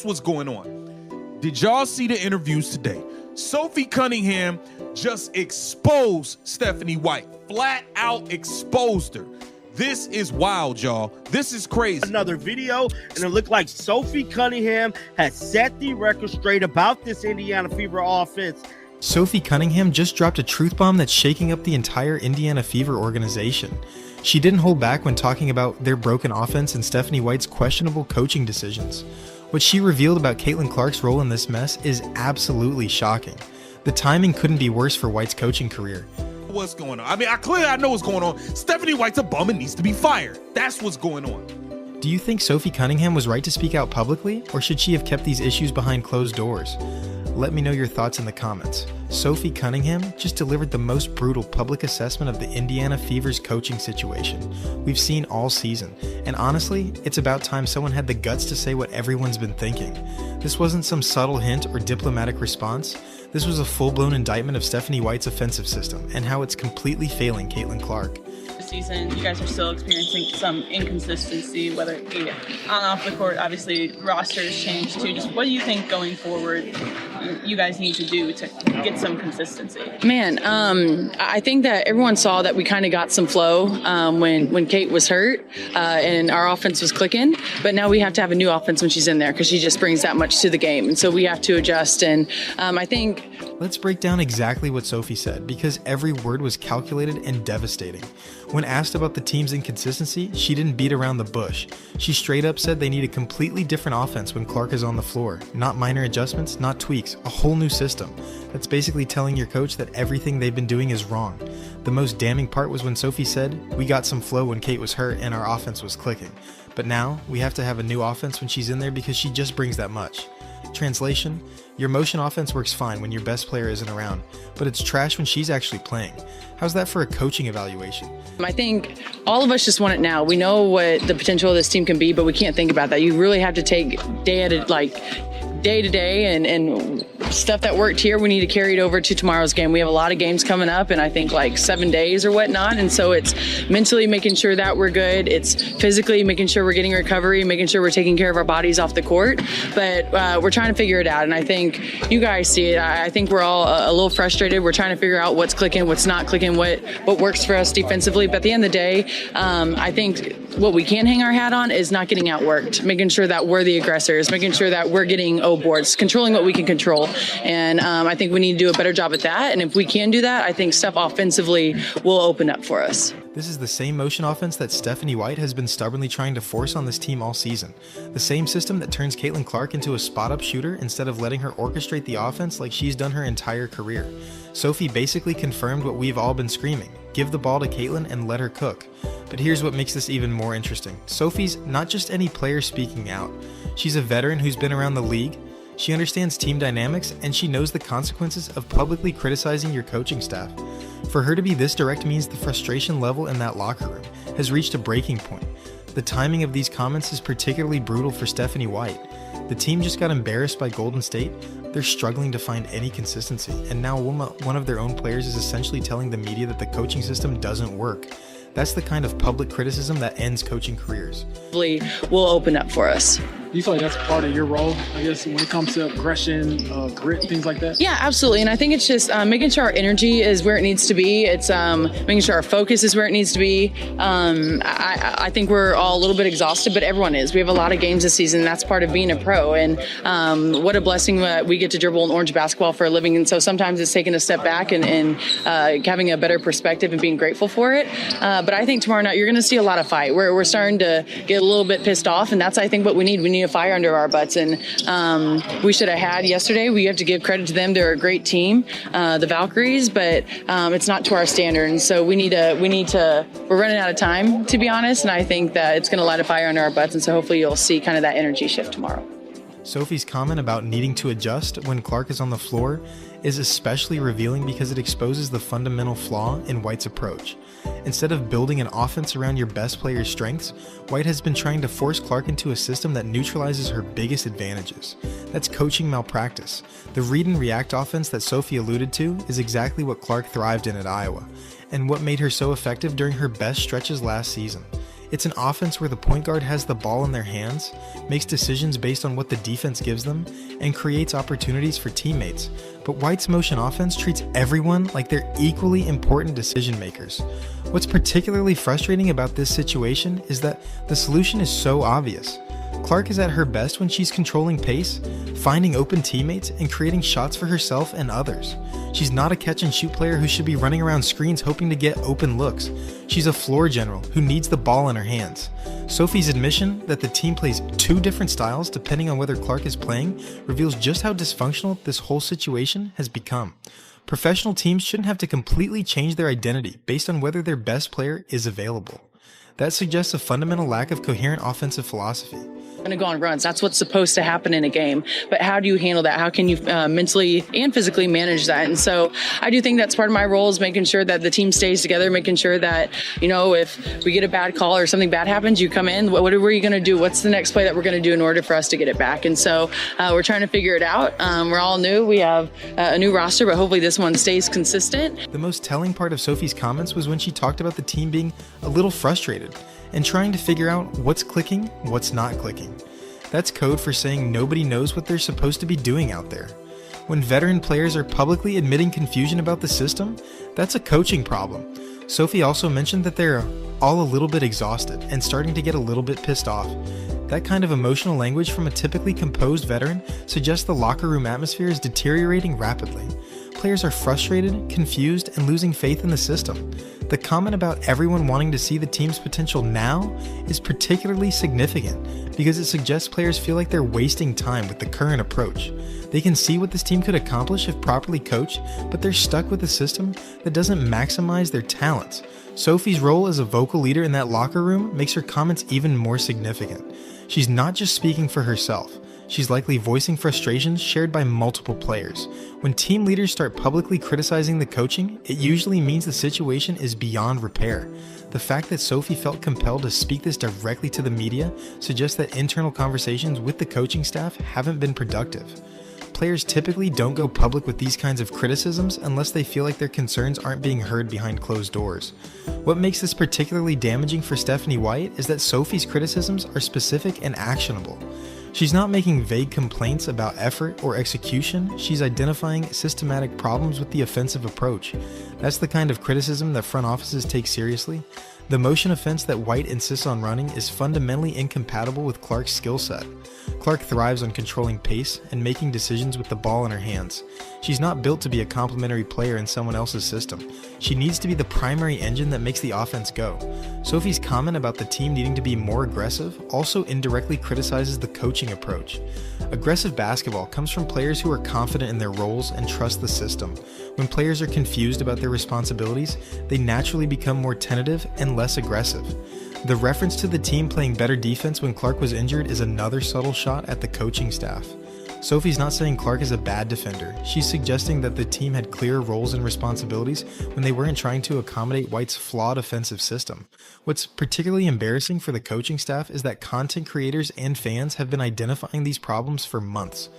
what's going on. Did y'all see the interviews today? Sophie Cunningham just exposed Stephanie White. Flat out exposed her. This is wild, y'all. This is crazy. Another video, and it looked like Sophie Cunningham has set the record straight about this Indiana Fever offense. Sophie Cunningham just dropped a truth bomb that's shaking up the entire Indiana Fever organization. She didn't hold back when talking about their broken offense and Stephanie White's questionable coaching decisions. What she revealed about Caitlin Clark's role in this mess is absolutely shocking. The timing couldn't be worse for White's coaching career. What's going on? I mean, I know what's going on. Stephanie White's a bum and needs to be fired. That's what's going on. Do you think Sophie Cunningham was right to speak out publicly, or should she have kept these issues behind closed doors? Let me know your thoughts in the comments. Sophie Cunningham just delivered the most brutal public assessment of the Indiana Fever's coaching situation we've seen all season, and honestly, it's about time someone had the guts to say what everyone's been thinking. This wasn't some subtle hint or diplomatic response. This was a full-blown indictment of Stephanie White's offensive system and how it's completely failing Caitlin Clark. This season, you guys are still experiencing some inconsistency, whether it be on and off the court. Obviously, rosters changed too. Just what do you think going forward you guys need to do to get some consistency? Man, I think that everyone saw that we kind of got some flow when Kate was hurt and our offense was clicking. But now we have to have a new offense when she's in there because she just brings that much to the game. And so we have to adjust. And I think... Let's break down exactly what Sophie said, because every word was calculated and devastating. When asked about the team's inconsistency, she didn't beat around the bush. She straight up said they need a completely different offense when Clark is on the floor. Not minor adjustments, not tweaks, a whole new system. That's basically telling your coach that everything they've been doing is wrong. The most damning part was when Sophie said, "We got some flow when Kate was hurt and our offense was clicking. But now, we have to have a new offense when she's in there because she just brings that much." Translation: your motion offense works fine when your best player isn't around, but it's trash when she's actually playing. How's that for a coaching evaluation? I think all of us just want it now. We know what the potential of this team can be, but we can't think about that. You really have to take day to day and stuff that worked here, we need to carry it over to tomorrow's game. We have a lot of games coming up in I think like 7 days or whatnot, and so it's mentally making sure that we're good. It's physically making sure we're getting recovery, making sure we're taking care of our bodies off the court, but we're trying to figure it out, and I think you guys see it. I think we're all a little frustrated. We're trying to figure out what's clicking, what's not clicking, what works for us defensively, but at the end of the day, I think what we can hang our hat on is not getting outworked, making sure that we're the aggressors, making sure that we're getting boards, controlling what we can control. And I think we need to do a better job at that. And if we can do that, I think stuff offensively will open up for us. This is the same motion offense that Stephanie White has been stubbornly trying to force on this team all season. The same system that turns Caitlin Clark into a spot-up shooter instead of letting her orchestrate the offense like she's done her entire career. Sophie basically confirmed what we've all been screaming: give the ball to Caitlin and let her cook. But here's what makes this even more interesting. Sophie's not just any player speaking out. She's a veteran who's been around the league. She understands team dynamics, and she knows the consequences of publicly criticizing your coaching staff. For her to be this direct means the frustration level in that locker room has reached a breaking point. The timing of these comments is particularly brutal for Stephanie White. The team just got embarrassed by Golden State. They're struggling to find any consistency, and now one of their own players is essentially telling the media that the coaching system doesn't work. That's the kind of public criticism that ends coaching careers. Will open up for us. Do you feel like that's part of your role, I guess, when it comes to aggression, grit, things like that? Yeah, absolutely. And I think it's just making sure our energy is where it needs to be. It's making sure our focus is where it needs to be. I think we're all a little bit exhausted, but everyone is. We have a lot of games this season, and that's part of being a pro. And what a blessing that we get to dribble an orange basketball for a living. And so sometimes it's taking a step back and having a better perspective and being grateful for it. But I think tomorrow night you're going to see a lot of fight. We're starting to get a little bit pissed off, and that's, I think, what we need. We need a fire under our butts, and we should have had yesterday. We have to give credit to them. They're a great team, the Valkyries, but it's not to our standard. And so we're running out of time, to be honest, and I think that it's going to light a fire under our butts, and so hopefully you'll see kind of that energy shift tomorrow. Sophie's comment about needing to adjust when Clark is on the floor is especially revealing because it exposes the fundamental flaw in White's approach. Instead of building an offense around your best player's strengths, White has been trying to force Clark into a system that neutralizes her biggest advantages. That's coaching malpractice. The read and react offense that Sophie alluded to is exactly what Clark thrived in at Iowa, and what made her so effective during her best stretches last season. It's an offense where the point guard has the ball in their hands, makes decisions based on what the defense gives them, and creates opportunities for teammates. But White's motion offense treats everyone like they're equally important decision makers. What's particularly frustrating about this situation is that the solution is so obvious. Clark is at her best when she's controlling pace, finding open teammates, and creating shots for herself and others. She's not a catch-and-shoot player who should be running around screens hoping to get open looks. She's a floor general who needs the ball in her hands. Sophie's admission that the team plays two different styles depending on whether Clark is playing reveals just how dysfunctional this whole situation has become. Professional teams shouldn't have to completely change their identity based on whether their best player is available. That suggests a fundamental lack of coherent offensive philosophy. Going to go on runs. That's what's supposed to happen in a game. But how do you handle that? How can you mentally and physically manage that? And so I do think that's part of my role, is making sure that the team stays together, making sure that, if we get a bad call or something bad happens, you come in, what are you going to do? What's the next play that we're going to do in order for us to get it back? And so we're trying to figure it out. We're all new. We have a new roster, but hopefully this one stays consistent. The most telling part of Sophie's comments was when she talked about the team being a little frustrated and trying to figure out what's clicking, what's not clicking. That's code for saying nobody knows what they're supposed to be doing out there. When veteran players are publicly admitting confusion about the system, that's a coaching problem. Sophie also mentioned that they're all a little bit exhausted and starting to get a little bit pissed off. That kind of emotional language from a typically composed veteran suggests the locker room atmosphere is deteriorating rapidly. Players are frustrated, confused, and losing faith in the system. The comment about everyone wanting to see the team's potential now is particularly significant because it suggests players feel like they're wasting time with the current approach. They can see what this team could accomplish if properly coached, but they're stuck with a system that doesn't maximize their talents. Sophie's role as a vocal leader in that locker room makes her comments even more significant. She's not just speaking for herself. She's likely voicing frustrations shared by multiple players. When team leaders start publicly criticizing the coaching, it usually means the situation is beyond repair. The fact that Sophie felt compelled to speak this directly to the media suggests that internal conversations with the coaching staff haven't been productive. Players typically don't go public with these kinds of criticisms unless they feel like their concerns aren't being heard behind closed doors. What makes this particularly damaging for Stephanie White is that Sophie's criticisms are specific and actionable. She's not making vague complaints about effort or execution, she's identifying systematic problems with the offensive approach. That's the kind of criticism that front offices take seriously. The motion offense that White insists on running is fundamentally incompatible with Clark's skill set. Clark thrives on controlling pace and making decisions with the ball in her hands. She's not built to be a complementary player in someone else's system. She needs to be the primary engine that makes the offense go. Sophie's comment about the team needing to be more aggressive also indirectly criticizes the coaching approach. Aggressive basketball comes from players who are confident in their roles and trust the system. When players are confused about their responsibilities, they naturally become more tentative and less aggressive. The reference to the team playing better defense when Clark was injured is another subtle shot at the coaching staff. Sophie's not saying Clark is a bad defender. She's suggesting that the team had clear roles and responsibilities when they weren't trying to accommodate White's flawed offensive system. What's particularly embarrassing for the coaching staff is that content creators and fans have been identifying these problems for months.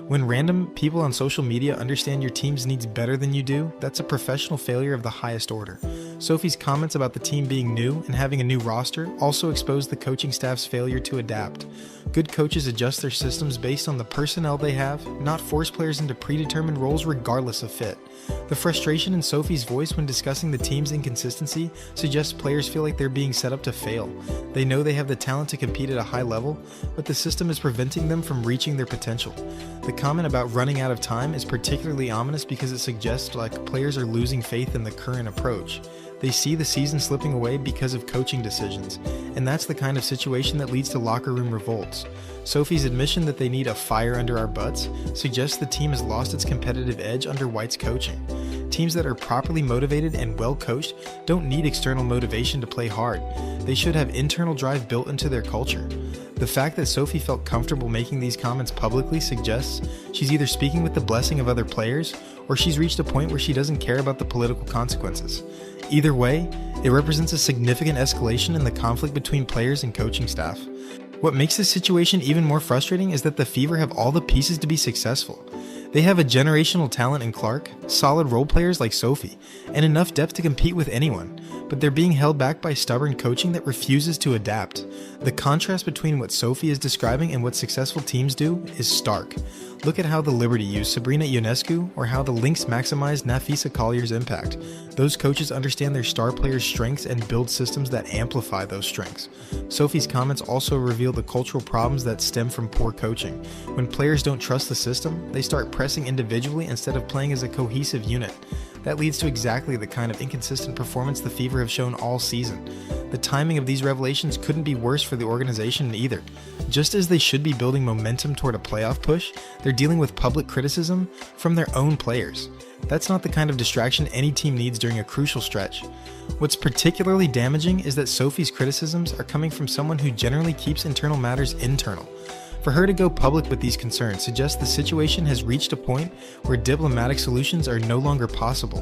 When random people on social media understand your team's needs better than you do, that's a professional failure of the highest order. Sophie's comments about the team being new and having a new roster also expose the coaching staff's failure to adapt. Good coaches adjust their systems based on the personnel they have, not force players into predetermined roles regardless of fit. The frustration in Sophie's voice when discussing the team's inconsistency suggests players feel like they're being set up to fail. They know they have the talent to compete at a high level, but the system is preventing them from reaching their potential. The comment about running out of time is particularly ominous because it suggests like players are losing faith in the current approach. They see the season slipping away because of coaching decisions, and that's the kind of situation that leads to locker room revolts. Sophie's admission that they need a fire under our butts suggests the team has lost its competitive edge under White's coaching. Teams that are properly motivated and well coached don't need external motivation to play hard. They should have internal drive built into their culture. The fact that Sophie felt comfortable making these comments publicly suggests she's either speaking with the blessing of other players or she's reached a point where she doesn't care about the political consequences. Either way, it represents a significant escalation in the conflict between players and coaching staff. What makes this situation even more frustrating is that the Fever have all the pieces to be successful. They have a generational talent in Clark, solid role players like Sophie, and enough depth to compete with anyone. but they're being held back by stubborn coaching that refuses to adapt. The contrast between what Sophie is describing and what successful teams do is stark. Look at how the Liberty used Sabrina Ionescu or how the Lynx maximized Nafisa Collier's impact. Those coaches understand their star players' strengths and build systems that amplify those strengths. Sophie's comments also reveal the cultural problems that stem from poor coaching. When players don't trust the system, they start pressing individually instead of playing as a cohesive unit. That leads to exactly the kind of inconsistent performance the Fever have shown all season. The timing of these revelations couldn't be worse for the organization either. Just as they should be building momentum toward a playoff push, they're dealing with public criticism from their own players. That's not the kind of distraction any team needs during a crucial stretch. What's particularly damaging is that Sophie's criticisms are coming from someone who generally keeps internal matters internal. For her to go public with these concerns suggests the situation has reached a point where diplomatic solutions are no longer possible.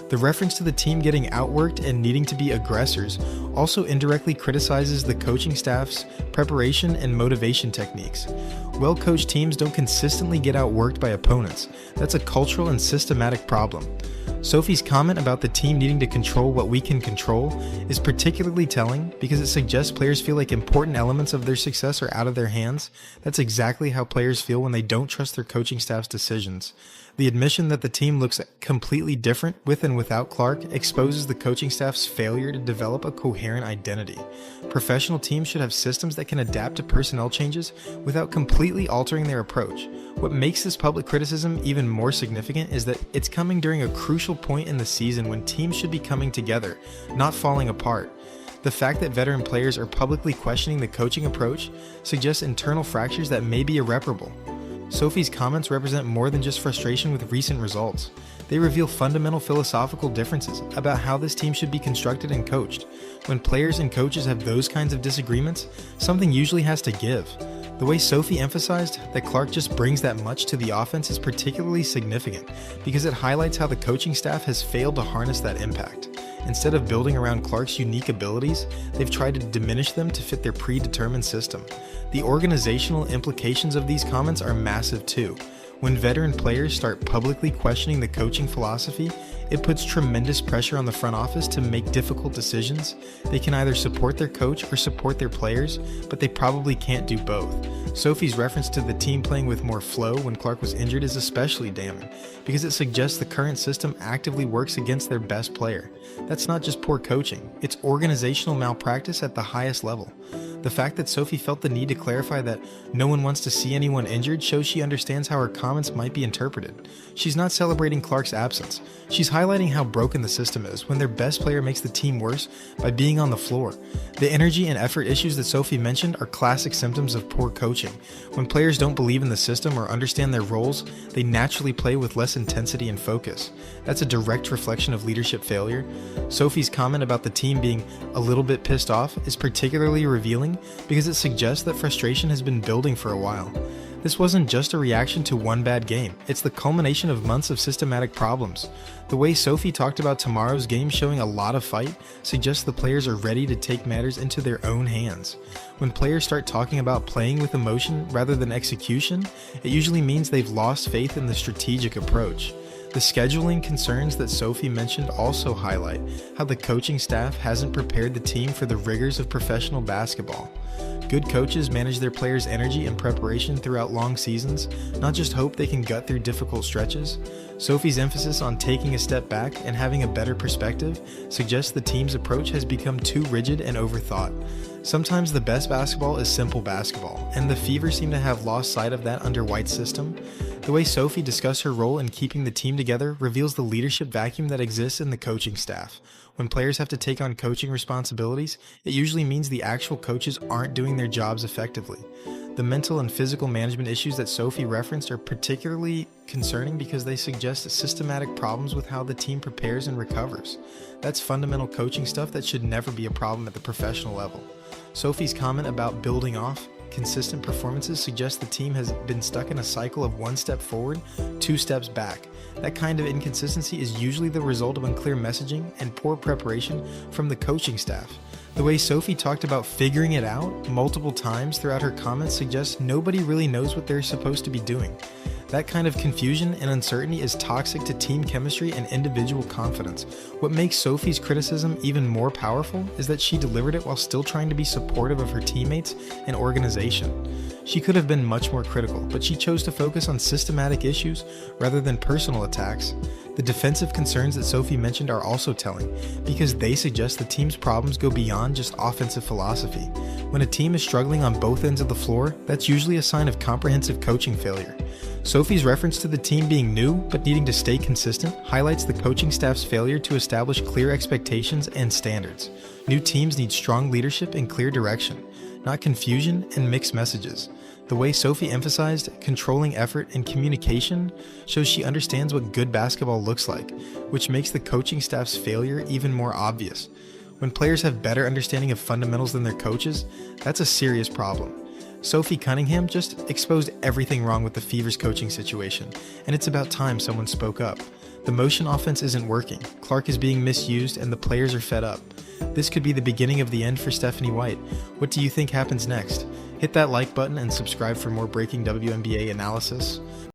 The reference to the team getting outworked and needing to be aggressors also indirectly criticizes the coaching staff's preparation and motivation techniques. Well-coached teams don't consistently get outworked by opponents. That's a cultural and systematic problem. Sophie's comment about the team needing to control what we can control is particularly telling because it suggests players feel like important elements of their success are out of their hands. That's exactly how players feel when they don't trust their coaching staff's decisions. The admission that the team looks completely different with and without Clark exposes the coaching staff's failure to develop a coherent identity. Professional teams should have systems that can adapt to personnel changes without completely altering their approach. What makes this public criticism even more significant is that it's coming during a crucial point in the season when teams should be coming together, not falling apart. The fact that veteran players are publicly questioning the coaching approach suggests internal fractures that may be irreparable. Sophie's comments represent more than just frustration with recent results. They reveal fundamental philosophical differences about how this team should be constructed and coached. When players and coaches have those kinds of disagreements, something usually has to give. The way Sophie emphasized that Clark just brings that much to the offense is particularly significant because it highlights how the coaching staff has failed to harness that impact. Instead of building around Clark's unique abilities, they've tried to diminish them to fit their predetermined system. The organizational implications of these comments are massive too. When veteran players start publicly questioning the coaching philosophy, it puts tremendous pressure on the front office to make difficult decisions. They can either support their coach or support their players, but they probably can't do both. Sophie's reference to the team playing with more flow when Clark was injured is especially damning, because it suggests the current system actively works against their best player. That's not just poor coaching, it's organizational malpractice at the highest level. The fact that Sophie felt the need to clarify that no one wants to see anyone injured shows she understands how her comments might be interpreted. She's not celebrating Clark's absence. She's highlighting how broken the system is when their best player makes the team worse by being on the floor. The energy and effort issues that Sophie mentioned are classic symptoms of poor coaching. When players don't believe in the system or understand their roles, they naturally play with less intensity and focus. That's a direct reflection of leadership failure. Sophie's comment about the team being a little bit pissed off is particularly revealing because it suggests that frustration has been building for a while. This wasn't just a reaction to one bad game, it's the culmination of months of systematic problems. The way Sophie talked about tomorrow's game showing a lot of fight suggests the players are ready to take matters into their own hands. When players start talking about playing with emotion rather than execution, it usually means they've lost faith in the strategic approach. The scheduling concerns that Sophie mentioned also highlight how the coaching staff hasn't prepared the team for the rigors of professional basketball. Good coaches manage their players' energy and preparation throughout long seasons, not just hope they can gut through difficult stretches. Sophie's emphasis on taking a step back and having a better perspective suggests the team's approach has become too rigid and overthought. Sometimes the best basketball is simple basketball, and the Fever seem to have lost sight of that under White's system. The way Sophie discussed her role in keeping the team together reveals the leadership vacuum that exists in the coaching staff. When players have to take on coaching responsibilities, it usually means the actual coaches aren't doing their jobs effectively. The mental and physical management issues that Sophie referenced are particularly concerning because they suggest systematic problems with how the team prepares and recovers. That's fundamental coaching stuff that should never be a problem at the professional level. Sophie's comment about building off consistent performances suggests the team has been stuck in a cycle of one step forward, two steps back. That kind of inconsistency is usually the result of unclear messaging and poor preparation from the coaching staff. The way Sophie talked about figuring it out multiple times throughout her comments suggests nobody really knows what they're supposed to be doing. That kind of confusion and uncertainty is toxic to team chemistry and individual confidence. What makes Sophie's criticism even more powerful is that she delivered it while still trying to be supportive of her teammates and organization. She could have been much more critical, but she chose to focus on systematic issues rather than personal attacks. The defensive concerns that Sophie mentioned are also telling, because they suggest the team's problems go beyond just offensive philosophy. When a team is struggling on both ends of the floor, that's usually a sign of comprehensive coaching failure. Sophie's reference to the team being new but needing to stay consistent highlights the coaching staff's failure to establish clear expectations and standards. New teams need strong leadership and clear direction, not confusion and mixed messages. The way Sophie emphasized controlling effort and communication shows she understands what good basketball looks like, which makes the coaching staff's failure even more obvious. When players have better understanding of fundamentals than their coaches, that's a serious problem. Sophie Cunningham just exposed everything wrong with the Fever's coaching situation, and it's about time someone spoke up. The motion offense isn't working, Clark is being misused, and the players are fed up. This could be the beginning of the end for Stephanie White. What do you think happens next? Hit that like button and subscribe for more breaking WNBA analysis.